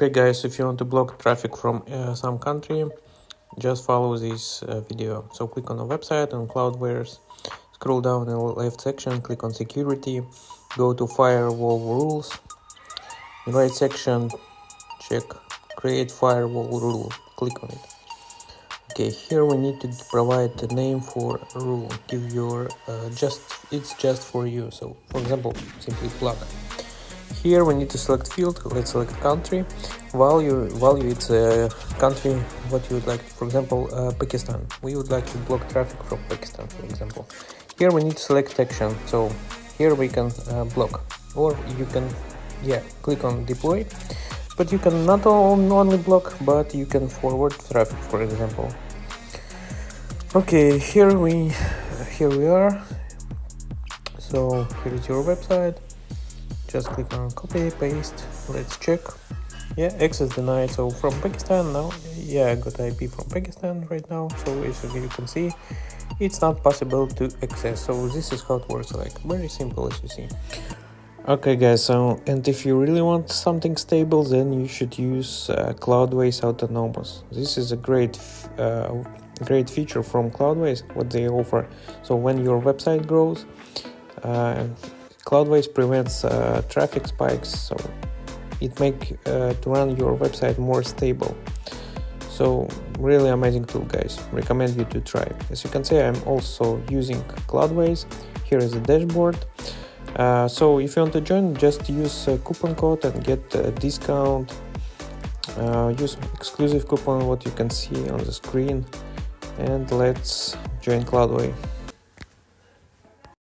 Okay guys, if you want to block traffic from some country, just follow this video. So click on the website on Cloudflare, scroll down in the left section, click on security, go to firewall rules. In right section, check create firewall rule, click on it. Okay, here we need to provide the name for rule, give your it's just for you. So for example, simply block. Here we need to select field. Let's select country. Value it's a country what you would like. For example, Pakistan. We would like to block traffic from Pakistan, for example. Here we need to select section. So here we can block, or you can click on deploy. But you can not only block, but you can forward traffic, for example. Okay, here we are. So here is your website. Just click on copy, paste, let's check. Yeah, access denied. So from Pakistan now, I got IP from Pakistan right now. So as you can see, it's not possible to access. So this is how it works, like very simple as you see. Okay guys, so and if you really want something stable, then you should use Cloudways Autonomous. This is a great feature from Cloudways, what they offer. So when your website grows, Cloudways prevents traffic spikes, so it makes to run your website more stable. So really amazing tool, guys. Recommend you to try. As you can see, I'm also using Cloudways. Here is the dashboard. So if you want to join, just use a coupon code and get a discount. Use exclusive coupon, what you can see on the screen, and let's join Cloudway.